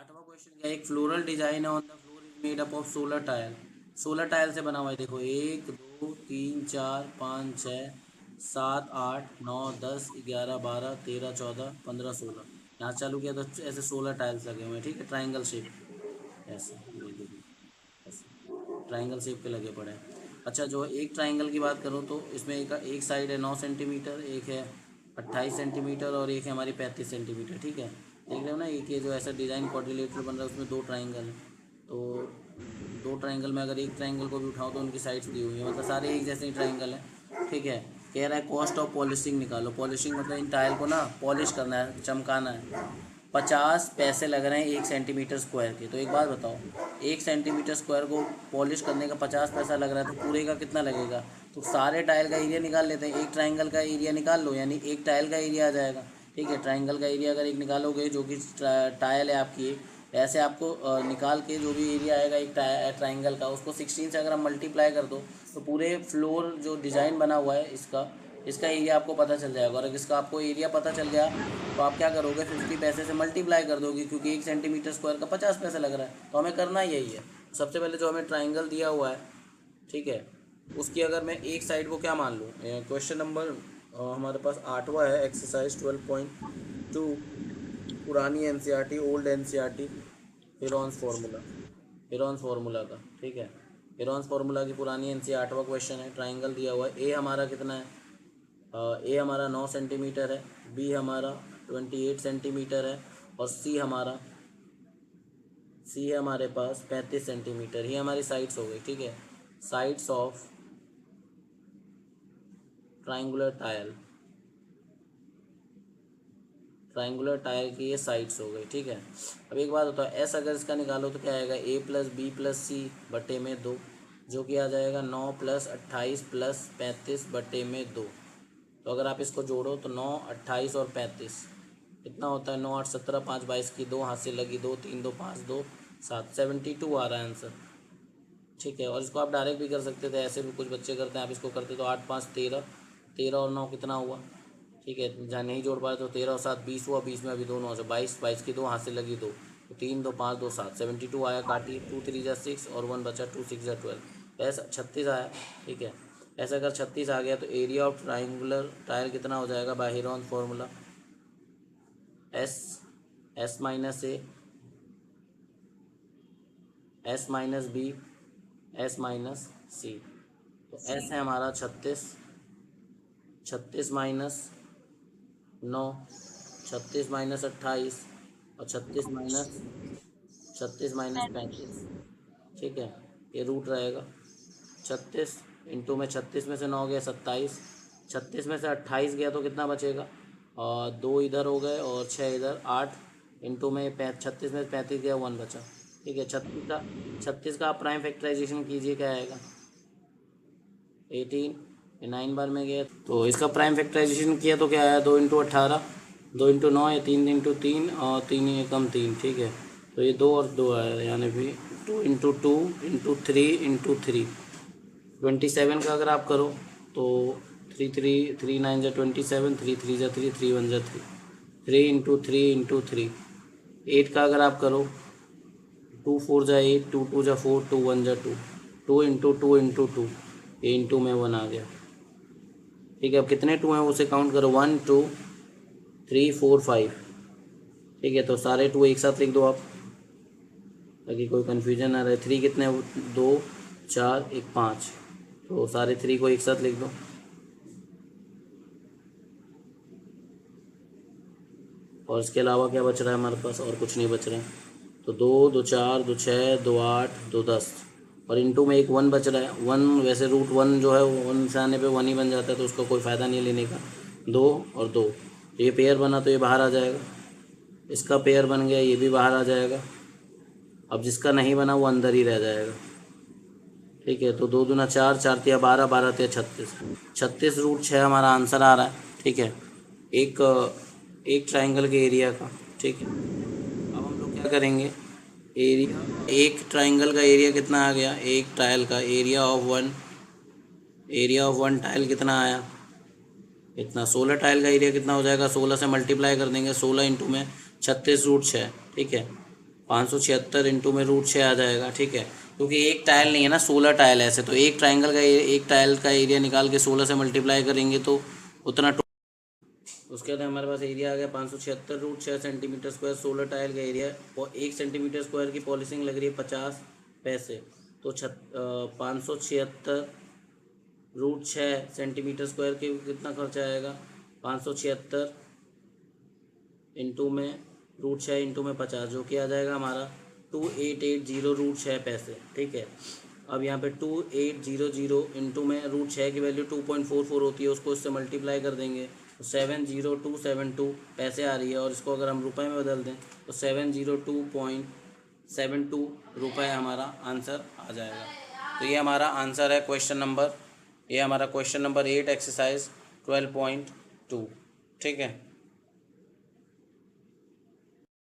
8वां question क्या है, एक floral design on the floor is made up of 16 tile. 16 tile से बना हुआ है। देखो 1 2 3 4 5 6 7 8 9 10 11 12 13 14 15 16। यहाँ से चालू किया तो ऐसे 16 टाइल्स लगे हुए हैं। ठीक है, ट्राइंगल शेप ऐसे, ये देखिए ऐसे ट्राइंगल शेप के लगे पड़े हैं। अच्छा, जो एक ट्राइंगल की बात करूँ तो इसमें एक साइड है 9 सेंटीमीटर, एक है 28 सेंटीमीटर और एक है हमारी 35 सेंटीमीटर। ठीक है, देख रहे हो ना, एक ये जो ऐसा डिज़ाइन क्वाड्रिलेटरल बन रहा है उसमें दो ट्राइंगल हैं। तो दो ट्राइंगल में अगर एक ट्राइंगल को भी उठाओ तो उनकी साइड्स दी हुई है, मतलब सारे एक जैसे ही ट्राइंगल हैं। ठीक है, कह रहा है कॉस्ट ऑफ पॉलिशिंग निकालो। पॉलिशिंग मतलब इन टाइल को ना पॉलिश करना है, चमकाना है। 50 पैसे लग रहे हैं 1 सेंटीमीटर स्क्वायर के। तो एक बात बताओ, 1 सेंटीमीटर स्क्वायर को पॉलिश करने का 50 पैसा लग रहा है तो पूरे का कितना लगेगा? तो सारे टाइल का एरिया निकाल लेते हैं, एक ट्राइंगल का एरिया निकाल लो, यानी एक टाइल का एरिया आ जाएगा। ठीक है, ट्राइंगल का एरिया अगर एक निकालोगे जो कि टाइल है आपकी, ऐसे आपको निकाल के जो भी एरिया आएगा एक ट्राइंगल का, उसको 16 से अगर आप मल्टीप्लाई कर दो तो पूरे फ्लोर जो डिज़ाइन बना हुआ है इसका इसका एरिया आपको पता चल जाएगा। और अगर इसका आपको एरिया पता चल गया तो आप क्या करोगे, 50 पैसे से मल्टीप्लाई कर दोगे, क्योंकि 1 सेंटीमीटर स्क्वायर का 50 पैसे लग रहा है। तो हमें करना यही है। सबसे पहले जो हमें ट्राइंगल दिया हुआ है, ठीक है, उसकी अगर मैं एक साइड को क्या मान लूँ, क्वेश्चन नंबर हमारे पास 8वां है, एक्सरसाइज 12.2, पुरानी NCERT, old NCERT, Heron's formula, Heron's formula का। ठीक है, हेरॉन्स फार्मूला की पुरानी एनसीईआरटी 8वां क्वेश्चन है। ट्राइंगल दिया हुआ है, ए हमारा कितना है, ए हमारा 9 सेंटीमीटर है, बी हमारा 28 सेंटीमीटर है और सी है हमारे पास 35 सेंटीमीटर। ये हमारी साइड्स हो गई। ठीक है, sides of triangular tile, triangular tyre की ये साइड्स हो गई। ठीक है, अब एक बात होता है, एस अगर इसका निकालो तो क्या आएगा, ए प्लस बी प्लस सी बटे में 2, जो कि आ जाएगा 9 प्लस 28 प्लस 35 बटे में 2। तो अगर आप इसको जोड़ो तो 9 28 और 35 कितना होता है, 9 8 17 5 22 की 2 हाथ से लगी 2 3 2 5 2 7, 72 आ रहा है आंसर। ठीक है, और इसको आप डायरेक्ट भी कर सकते थे, ऐसे भी कुछ बच्चे करते हैं। आप इसको करते तो 8 5 13, 13 और 9 कितना हुआ। ठीक है, जहाँ नहीं जोड़ पाए तो 13 और 7 20 हुआ, 20 में अभी दोनों से 22, 22 की 2 हाथ से लगी 2, तो 3 2 5 2 7, 72 आया। काटी 2 3 जा 6 और 1 बचा, 2 6 जा 12, ऐसा 36 आया। ठीक है, ऐसा अगर 36 आ गया तो एरिया ऑफ ट्राइंगुलर टायर कितना हो जाएगा, by Heron formula, s s minus a, s minus b, s minus c. तो एस है हमारा 36, 36 माइनस 9, 36 माइनस 28 और 36 माइनस ठीक है, ये रूट रहेगा। 36 इंटू में 36 में से 9 गया 27, 36 में से 28 गया तो कितना बचेगा, और 2 इधर हो गए और 6 इधर, 8 इंटू में 36 में से 35 गया 1 बचा। ठीक है, 36 का आप प्राइम फैक्टराइजेशन कीजिए, क्या आएगा 18, ये 9 बार में गया तो इसका प्राइम फैक्टराइजेशन किया तो क्या आया, 2 इंटू 18, 2 इंटू 9, या 3 इंटू 3 और 3 एकम 3। ठीक है, तो ये 2 और 2 आया, यानी फिर 2 इंटू 2 इंटू 3 इंटू 3, 27 का अगर आप करो तो 3 3 3 9 जा 27, 3 3 जा 3, 3 1 जा 3, 3 इंटू 3 इंटू 3। 8 का अगर आप करो 2 4 जा 8, 2 2 जा 4, 2 1 जा 2, 2 इंटू 2 इंटू 2, ये इंटू में 1 आ गया। ठीक है, अब कितने 2 हैं उसे काउंट करो, 1 2 3 4 5। ठीक है, तो सारे 2 एक साथ लिख दो आप, ताकि कोई कन्फ्यूजन ना रहे। 3 कितने, 2 4 1 5, तो सारे 3 को एक साथ लिख दो। और इसके अलावा क्या बच रहा है हमारे पास, और कुछ नहीं बच रहा है। तो 2 2 4 2 6 2 8 2 10, और इंटू में एक 1 बच रहा है। 1 वैसे रूट 1 जो है 1 से आने पे 1 ही बन जाता है, तो उसका कोई फ़ायदा नहीं लेने का। 2 और 2, तो ये पेयर बना तो ये बाहर आ जाएगा, इसका पेयर बन गया, ये भी बाहर आ जाएगा। अब जिसका नहीं बना वो अंदर ही रह जाएगा। ठीक है, तो 2 दूना 4, 4 तिया 12, 12 तिया 36, 36 रूट 6 हमारा आंसर आ रहा है। ठीक है, एक एक ट्राइंगल के एरिया का। ठीक है, अब हम लोग क्या करेंगे, एरिया, एक ट्राइंगल का एरिया कितना आ गया, एक टाइल का एरिया ऑफ वन टाइल कितना आया, इतना। 16 टाइल का एरिया कितना हो जाएगा, 16 से मल्टीप्लाई कर देंगे, 16 इंटू में 36 रूट 6। ठीक है, 576 इंटू में √6 आ जाएगा, ठीक है। क्योंकि एक टाइल नहीं है ना, 16 टाइल ऐसे, तो एक ट्राइंगल का एक टाइल का एरिया निकाल के 16 से मल्टीप्लाई करेंगे तो उतना उसके बाद हमारे पास एरिया आ गया 576 √6 सेंटीमीटर स्क्वायर। 16 टाइल का एरिया, और 1 सेंटीमीटर स्क्वायर की पॉलिशिंग लग रही है 50 पैसे। तो 576 √6 सेंटीमीटर स्क्वायर के कितना खर्चा आएगा? 576 इंटू में √6 इंटू में 50, जो कि आ जाएगा हमारा 2880 √6 पैसे, ठीक है। अब यहाँ पे 2800 इंटू में √6 की वैल्यू 2.44 होती है, उसको इससे मल्टीप्लाई कर देंगे तो 70272 पैसे आ रही है। और इसको अगर हम रुपए में बदल दें तो 702.72 रुपये हमारा आंसर आ जाएगा। तो ये हमारा आंसर है ये हमारा क्वेश्चन नंबर 8 एक्सरसाइज 12.2, ठीक है।